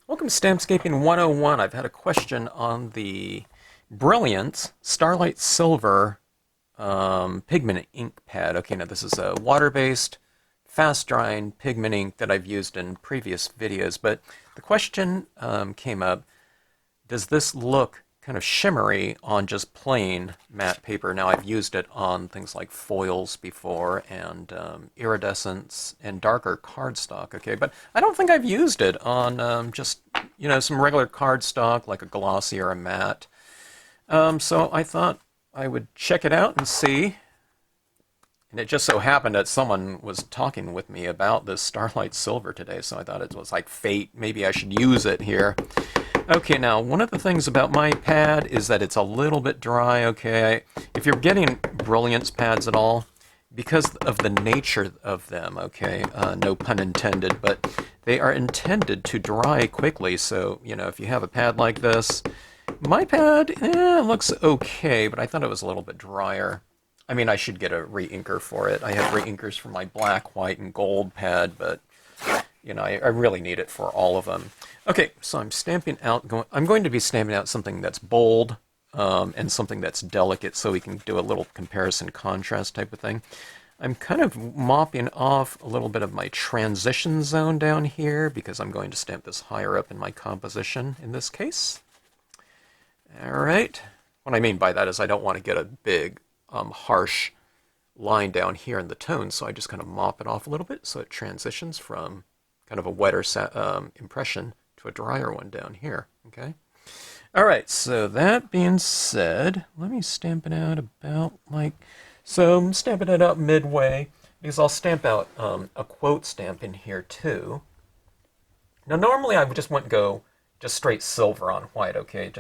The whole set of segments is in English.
Welcome to Stampscaping 101. I've had a question on the Brilliance Starlite Silver pigment ink pad. Okay, now this is a water-based, fast-drying pigment ink that I've used in previous videos, but the question came up, does this look kind of shimmery on just plain matte paper? Now, I've used it on things like foils before and iridescents and darker cardstock, okay? But I don't think I've used it on just, some regular cardstock like a glossy or a matte. So I thought I would check it out and see. And it just so happened that someone was talking with me about this Starlight Silver today, so I thought it was like fate. Maybe I should use it here. Okay, now one of the things about my pad is that it's a little bit dry, okay? If you're getting Brilliance pads at all, because of the nature of them, okay, no pun intended, but they are intended to dry quickly. So, if you have a pad like this, my pad looks okay, but I thought it was a little bit drier. I mean, I should get a re-inker for it. I have re-inkers for my black, white, and gold pad, but I really need it for all of them. Okay, so I'm going to be stamping out something that's bold and something that's delicate, so we can do a little comparison contrast type of thing. I'm kind of mopping off a little bit of my transition zone down here because I'm going to stamp this higher up in my composition in this case. All right. What I mean by that is I don't want to get a big, harsh line down here in the tone, so I just kind of mop it off a little bit so it transitions from kind of a wetter impression to a drier one down here, okay? All right, so that being said, let me stamp it out about so I'm stamping it out midway because I'll stamp out a quote stamp in here too. Now normally I would just want to go just straight silver on white, okay?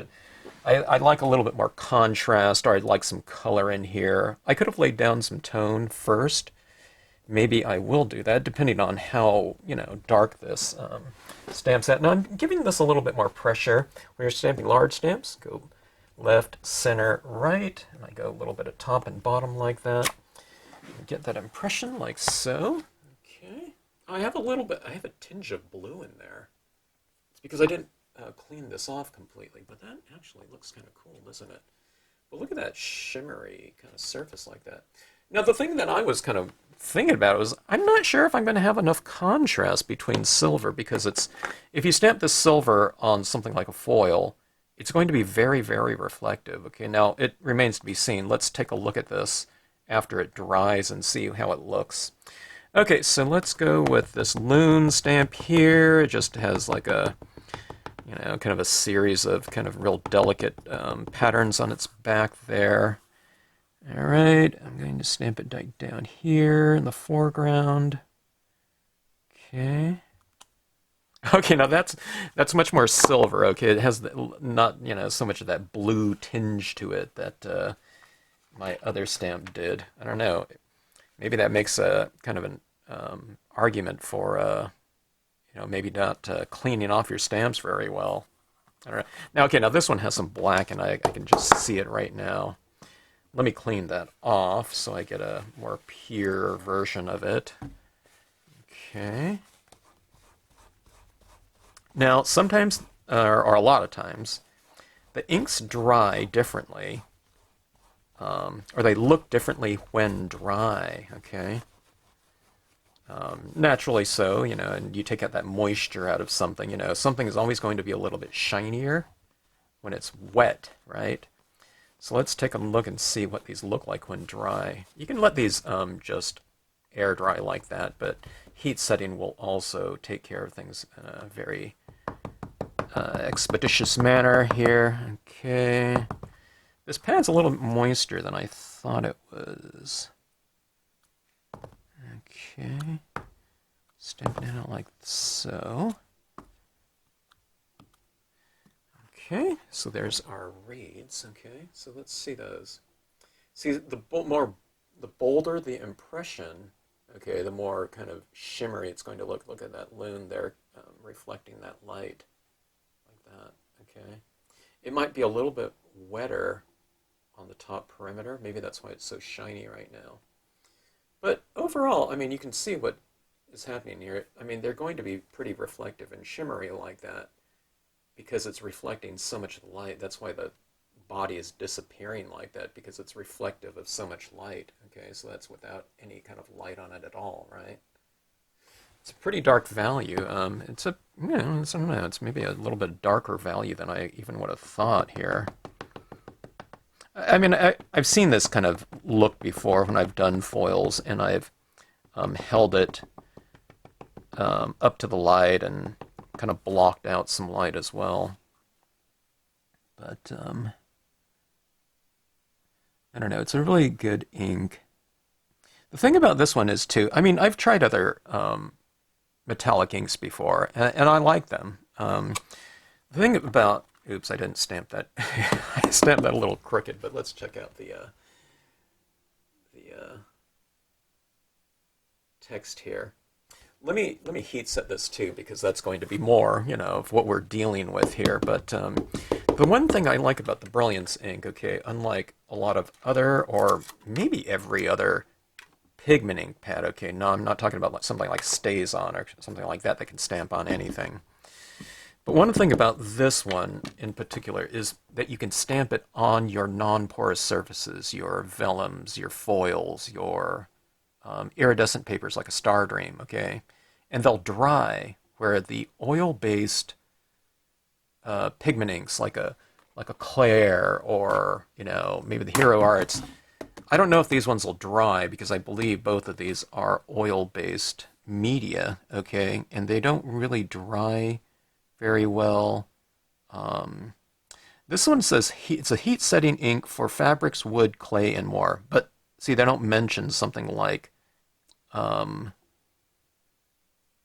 I'd like a little bit more contrast, or I'd like some color in here. I could have laid down some tone first. Maybe I will do that, depending on how, dark this stamp's at. Now, I'm giving this a little bit more pressure. When you're stamping large stamps, go left, center, right, and I go a little bit of top and bottom like that. Get that impression like so. Okay. I have a tinge of blue in there. It's because I didn't clean this off completely, but that actually looks kind of cool, doesn't it? But look at that shimmery kind of surface like that. Now, the thing that I was kind of thinking about was I'm not sure if I'm going to have enough contrast between silver, because if you stamp this silver on something like a foil, it's going to be very, very reflective. Okay, now it remains to be seen. Let's take a look at this after it dries and see how it looks. Okay, so let's go with this loon stamp here. It just has like a kind of a series of kind of real delicate patterns on its back there. All right, I'm going to stamp it down here in the foreground. Okay. Okay, now that's much more silver. Okay, it has not so much of that blue tinge to it that my other stamp did. I don't know. Maybe that makes a kind of an argument for maybe not cleaning off your stamps very well. I don't know. Now, okay, now this one has some black, and I can just see it right now. Let me clean that off so I get a more pure version of it. Okay. Now, sometimes, or a lot of times, the inks dry differently, or they look differently when dry, okay? Naturally so, and you take out that moisture out of something, something is always going to be a little bit shinier when it's wet, right? So let's take a look and see what these look like when dry. You can let these just air dry like that, but heat setting will also take care of things in a very expeditious manner here. Okay. This pad's a little bit moister than I thought it was. Okay. Stamping it out like so. Okay, so there's our reeds. Okay, so let's see those. See, the bolder the impression, okay, the more kind of shimmery it's going to look. Look at that loon there reflecting that light like that. Okay, it might be a little bit wetter on the top perimeter. Maybe that's why it's so shiny right now. But overall, I mean, you can see what is happening here. I mean, they're going to be pretty reflective and shimmery like that. because it's reflecting so much light. That's why the body is disappearing like that, because it's reflective of so much light. Okay, so that's without any kind of light on it at all, right? It's a pretty dark value. It's a, it's, I don't know, it's maybe a little bit darker value than I even would have thought here. I mean, I've seen this kind of look before when I've done foils, and I've held it up to the light and kind of blocked out some light as well. But I don't know, it's a really good ink. The thing about this one is too, I mean, I've tried other metallic inks before, and I like them. The thing about, oops, I didn't stamp that. I stamped that a little crooked, but let's check out the text here. Let me heat set this too, because that's going to be more, of what we're dealing with here. But the one thing I like about the Brilliance ink, okay, unlike a lot of other, or maybe every other pigment ink pad, okay, no, I'm not talking about something like StazOn or something like that can stamp on anything. But one thing about this one in particular is that you can stamp it on your non-porous surfaces, your vellums, your foils, your iridescent papers like a Star Dream, okay? And they'll dry, where the oil-based pigment inks like a Claire or, maybe the Hero Arts, I don't know if these ones will dry, because I believe both of these are oil-based media, okay? And they don't really dry very well. This one says it's a heat-setting ink for fabrics, wood, clay, and more. But see, they don't mention something like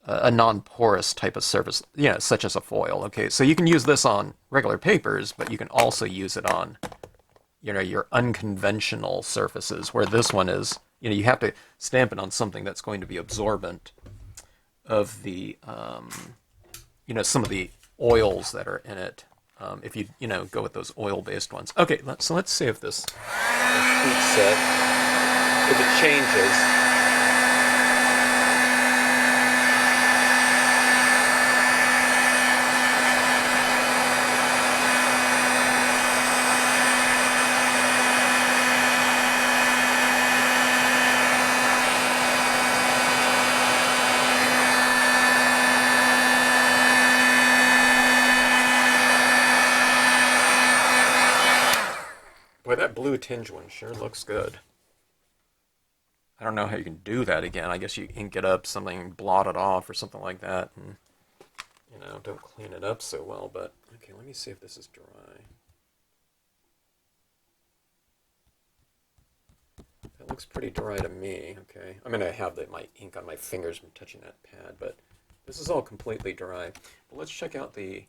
a non-porous type of surface, such as a foil. Okay, so you can use this on regular papers, but you can also use it on, your unconventional surfaces, where this one is, you have to stamp it on something that's going to be absorbent of the, some of the oils that are in it. If you, go with those oil-based ones. Okay, so let's see if this heat set, if it changes. Boy, that blue tinge one sure looks good. I don't know how you can do that again. I guess you ink it up, something, blot it off or something like that, and, don't clean it up so well. But, okay, let me see if this is dry. That looks pretty dry to me, okay. I mean, I have my ink on my fingers from touching that pad, but this is all completely dry. But let's check out the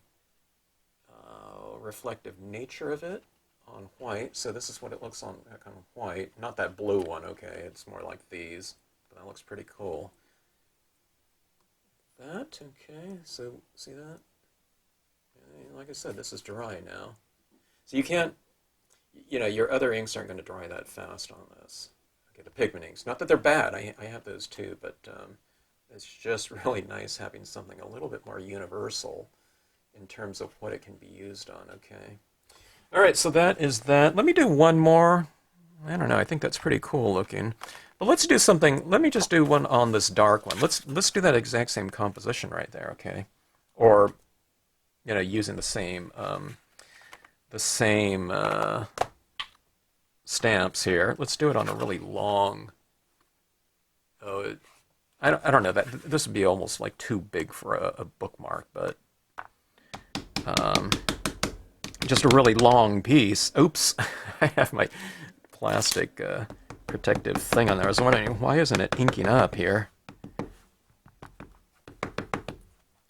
reflective nature of it on white. So this is what it looks on kind of white. Not that blue one, okay. It's more like these. But that looks pretty cool. That, okay. So, see that? Like I said, this is dry now. So you can't, your other inks aren't going to dry that fast on this. Okay, the pigment inks. Not that they're bad. I have those too, but it's just really nice having something a little bit more universal in terms of what it can be used on, okay. All right, so that is that. Let me do one more. I don't know, I think that's pretty cool looking. But let's do something, let me just do one on this dark one. Let's do that exact same composition right there, okay? Or, using the same stamps here. Let's do it on a really long, I don't know, this would be almost like too big for a bookmark, but just a really long piece. Oops, I have my plastic protective thing on there. I was wondering, why isn't it inking up here?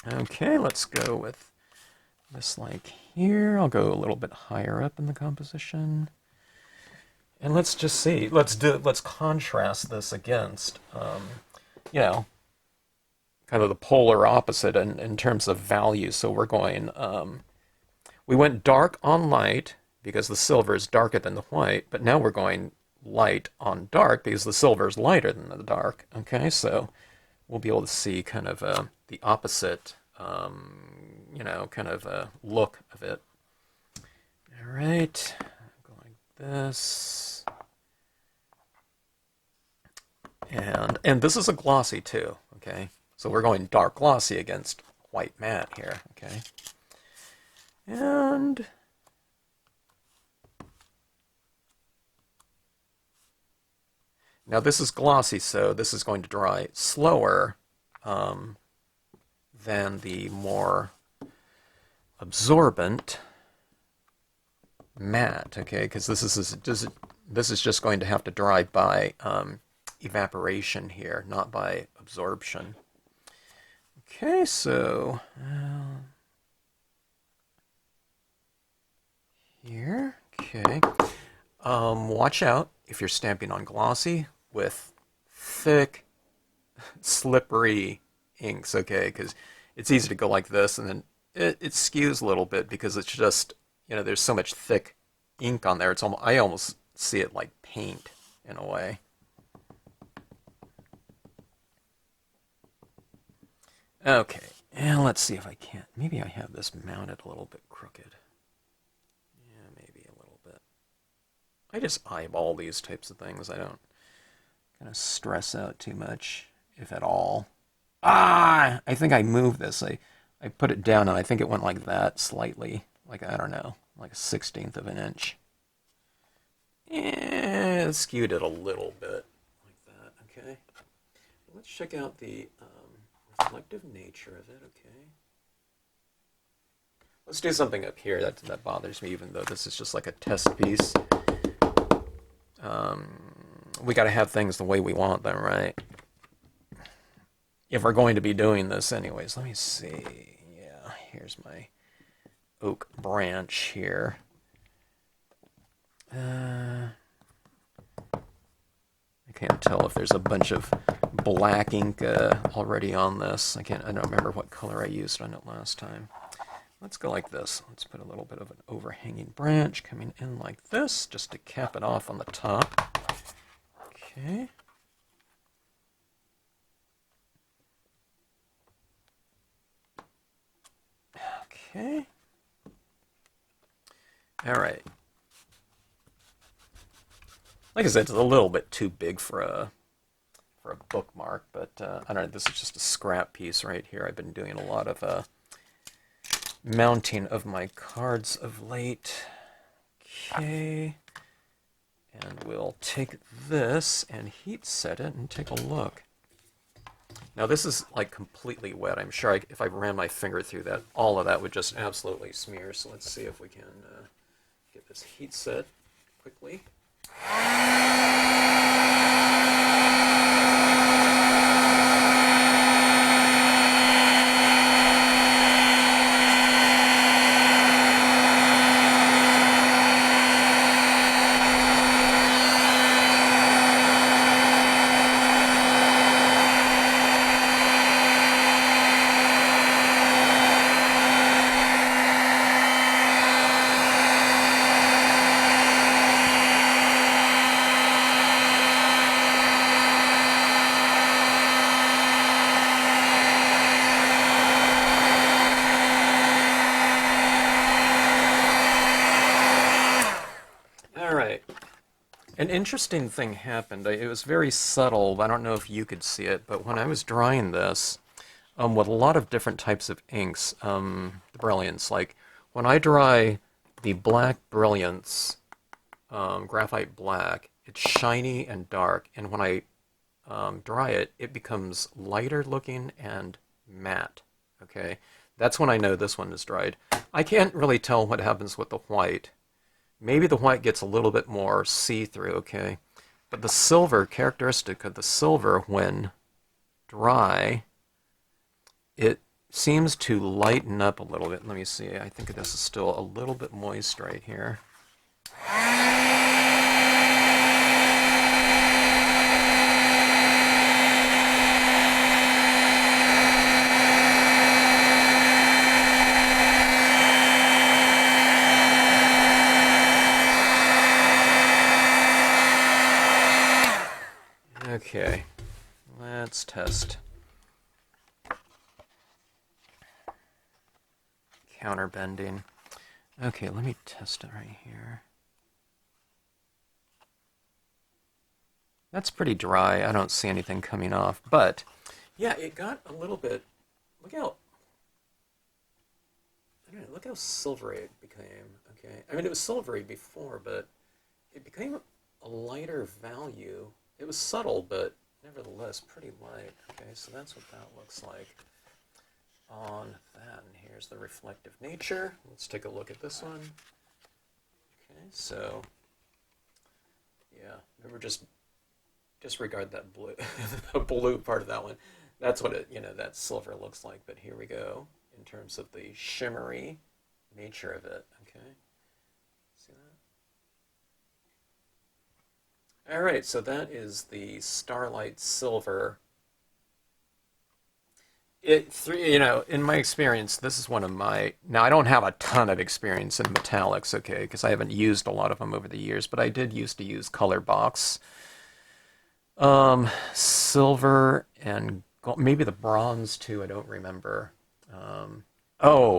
Okay, let's go with this like here. I'll go a little bit higher up in the composition. And let's just see. Let's contrast this against, kind of the polar opposite in terms of value. So we're going, we went dark on light because the silver is darker than the white, but now we're going light on dark because the silver is lighter than the dark. Okay, so we'll be able to see kind of the opposite you know, kind of look of it. All right, go like this. And this is a glossy too, okay? So we're going dark glossy against white matte here, okay? And now this is glossy, so this is going to dry slower than the more absorbent matte, okay? Because this is just going to have to dry by evaporation here, not by absorption. Okay, so here, okay. Watch out if you're stamping on glossy with thick, slippery inks, okay? Because it's easy to go like this, and then it skews a little bit because it's just, you know, there's so much thick ink on there. It's almost, I almost see it like paint in a way. Okay, and let's see if I can't. Maybe I have this mounted a little bit crooked. Yeah, maybe a little bit. I just eyeball these types of things. I don't kind of stress out too much, if at all. Ah! I think I moved this. I put it down, and I think it went like that slightly. Like, I don't know, like a 1/16 of an inch. Yeah, it skewed it a little bit, like that, okay? Let's check out the reflective nature of it, okay? Let's do something up here that bothers me, even though this is just like a test piece. We got to have things the way we want them, right? If we're going to be doing this anyways. Let me see. Yeah, here's my oak branch here. I can't tell if there's a bunch of black ink already on this. I don't remember what color I used on it last time. Let's go like this. Let's put a little bit of an overhanging branch coming in like this, just to cap it off on the top. Okay. Okay. All right. Like I said, it's a little bit too big for a bookmark, but I don't know. This is just a scrap piece right here. I've been doing a lot of mounting of my cards of late. Okay. And we'll take this and heat set it and take a look. Now this is like completely wet. I'm sure if I ran my finger through that, all of that would just absolutely smear. So let's see if we can get this heat set quickly. An interesting thing happened. It was very subtle. I don't know if you could see it, but when I was drying this with a lot of different types of inks, Brilliance, like when I dry the black Brilliance, graphite black, it's shiny and dark, and when I dry it, it becomes lighter looking and matte. Okay, that's when I know this one is dried. I can't really tell what happens with the white. Maybe the white gets a little bit more see-through, okay? But the silver, characteristic of the silver when dry, it seems to lighten up a little bit. Let me see. I think this is still a little bit moist right here. Okay, let's test. counterbending. Okay, let me test it right here. That's pretty dry. I don't see anything coming off. But, yeah, it got a little bit... Look how... I don't know, look how silvery it became. Okay, I mean, it was silvery before, but it became a lighter value. It was subtle, but nevertheless pretty light. Okay, so that's what that looks like on that. And here's the reflective nature. Let's take a look at this one. Okay, so yeah, remember, just disregard that blue, the blue part of that one. That's what it, that silver looks like. But here we go in terms of the shimmery nature of it. Okay, see that? All right, so that is the Starlite Silver. In my experience, this is one of my... Now, I don't have a ton of experience in metallics, okay, because I haven't used a lot of them over the years, but I did used to use color box. Silver and gold, maybe the bronze, too, I don't remember.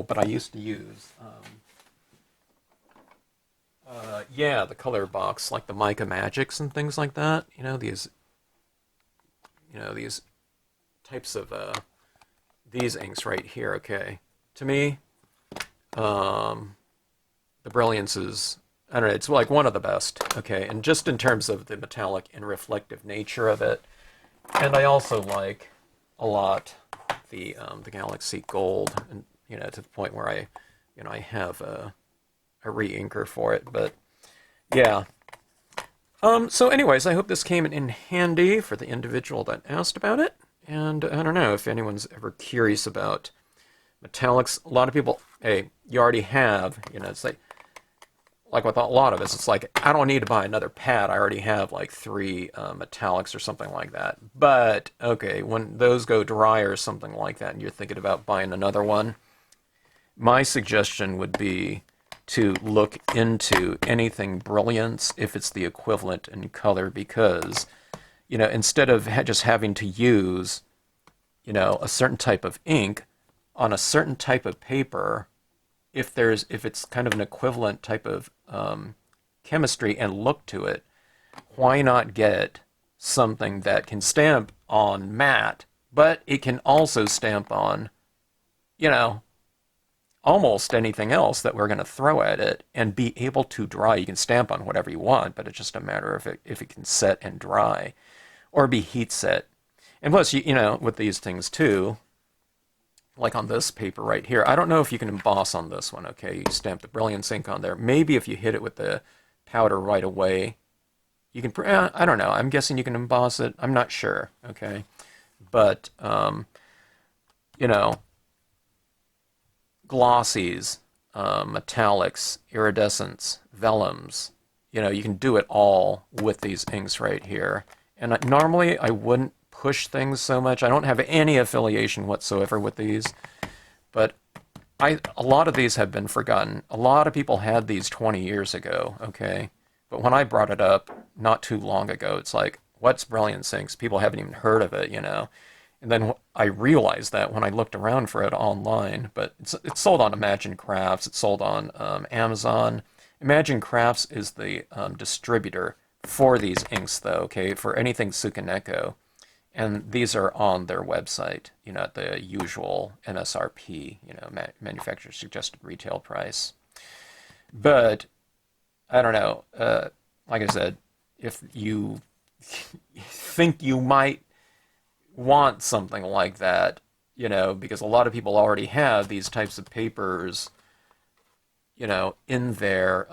But I used to use... yeah, the color box, like the Mica Magics and things like that. These types of... these inks right here, okay. To me, the Brilliance is, I don't know, it's like one of the best, okay. And just in terms of the metallic and reflective nature of it. And I also like a lot the Galaxy Gold, and to the point where I have a re-inker for it. But yeah. So anyways, I hope this came in handy for the individual that asked about it. And I don't know if anyone's ever curious about metallics. A lot of people, hey, you already have, it's like with a lot of us, it's like, I don't need to buy another pad. I already have like 3 metallics or something like that. But, okay, when those go dry or something like that and you're thinking about buying another one, my suggestion would be to look into anything Brilliance if it's the equivalent in color, because... instead of just having to use, a certain type of ink on a certain type of paper, if it's kind of an equivalent type of chemistry and look to it, why not get something that can stamp on matte, but it can also stamp on, almost anything else that we're going to throw at it and be able to dry. You can stamp on whatever you want, but it's just a matter of if it can set and dry. Or be heat set. And plus, with these things too, like on this paper right here, I don't know if you can emboss on this one, okay? You stamp the Brilliance ink on there. Maybe if you hit it with the powder right away, you can, I don't know. I'm guessing you can emboss it. I'm not sure, okay? But, glossies, metallics, iridescents, vellums, you can do it all with these inks right here. And normally I wouldn't push things so much. I don't have any affiliation whatsoever with these, but a lot of these have been forgotten. A lot of people had these 20 years ago, okay? But when I brought it up not too long ago, it's like, what's Brilliance inks? People haven't even heard of it, And then I realized that when I looked around for it online, but it's sold on Imagine Crafts. It's sold on Amazon. Imagine Crafts is the distributor for these inks, though, okay, for anything Tsukaneko. And these are on their website, at the usual MSRP, manufacturer suggested retail price. But, I don't know, like I said, if you think you might want something like that, because a lot of people already have these types of papers, in their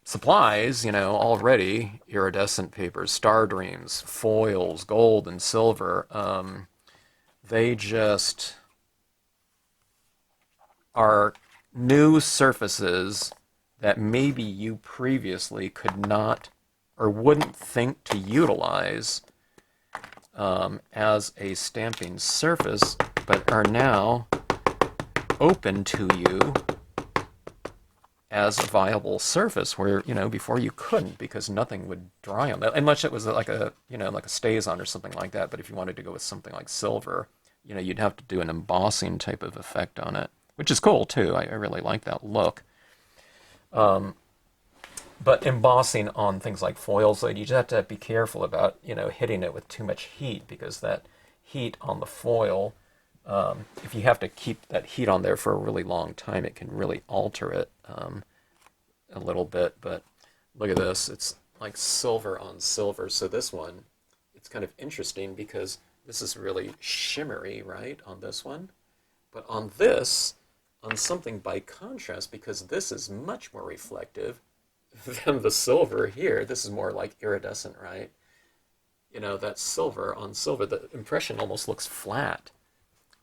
supplies, already, iridescent papers, star dreams, foils, gold and silver, they just are new surfaces that maybe you previously could not or wouldn't think to utilize as a stamping surface, but are now open to you as a viable surface where, before you couldn't, because nothing would dry on that, unless it was like a, like a StazOn or something like that. But if you wanted to go with something like silver, you know, you'd have to do an embossing type of effect on it, which is cool too. I really like that look. But embossing on things like foils, you just have to be careful about, you know, hitting it with too much heat, because that heat on the foil, if you have to keep that heat on there for a really long time, it can really alter it a little bit. But look at this. It's like silver on silver. So this one, it's kind of interesting because this is really shimmery, right, on this one. But on this, on something by contrast, because this is much more reflective than the silver here. This is more like iridescent, right? You know, that silver on silver, the impression almost looks flat.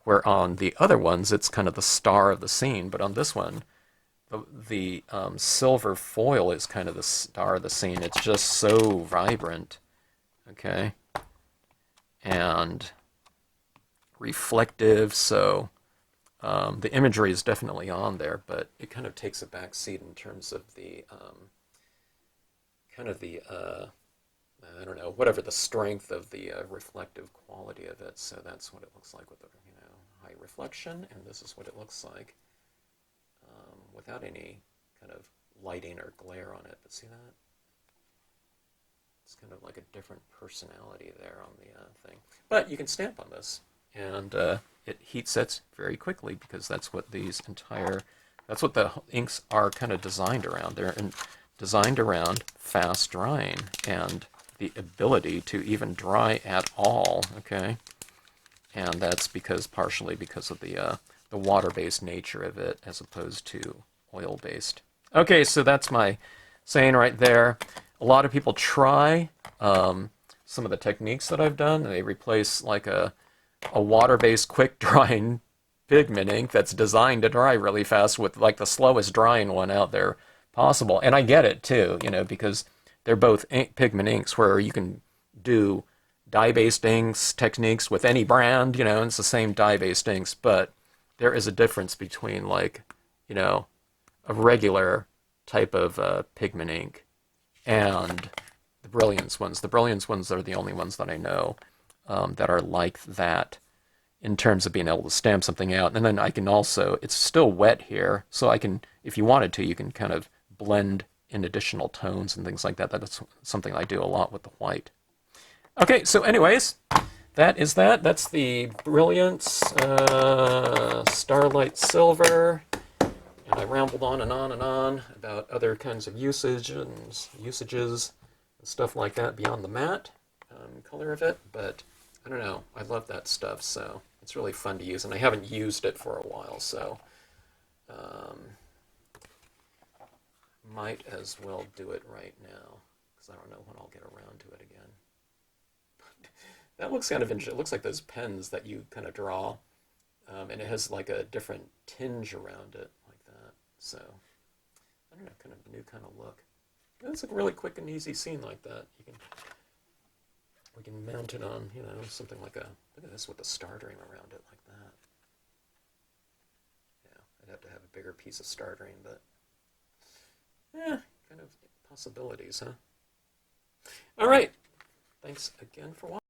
Where on the other ones, it's kind of the star of the scene. But on this one, the silver foil is kind of the star of the scene. It's just so vibrant, okay? And reflective, so the imagery is definitely on there, but it kind of takes a back seat in terms of the kind of the I don't know, whatever the strength of the reflective quality of it. So that's what it looks like with the, you know, high reflection, and this is what it looks like without any kind of lighting or glare on it. But see that? It's kind of like a different personality there on the thing. But you can stamp on this, and it heat sets very quickly, because that's what that's what the inks are kind of designed around. They're designed around fast drying and the ability to even dry at all, okay? And that's partially because of the water-based nature of it as opposed to oil-based. Okay, so that's my saying right there. A lot of people try some of the techniques that I've done. They replace like a water-based quick-drying pigment ink that's designed to dry really fast with like the slowest drying one out there possible. And I get it too, you know, because they're both pigment inks where you can do dye-based inks techniques with any brand, you know, and it's the same dye-based inks, but there is a difference between, like, you know, a regular type of pigment ink and the Brilliance ones. The Brilliance ones are the only ones that I know that are like that in terms of being able to stamp something out. And then I can also, it's still wet here, so I can, if you wanted to, you can kind of blend in additional tones and things like that. That's something I do a lot with the white. Okay, so anyways, that's the Brilliance Starlite Silver. And I rambled on and on and on about other kinds of usages and stuff like that beyond the matte color of it. But I don't know, I love that stuff, so it's really fun to use. And I haven't used it for a while, so might as well do it right now, because I don't know when I'll get around to it again. That looks kind of interesting. It looks like those pens that you kind of draw, and it has like a different tinge around it, like that. So, I don't know, kind of a new kind of look. It's a really quick and easy scene like that. We can mount it on, you know, something like look at this with the startering around it like that. Yeah, I'd have to have a bigger piece of startering, but yeah, kind of possibilities, huh? All right. Thanks again for watching.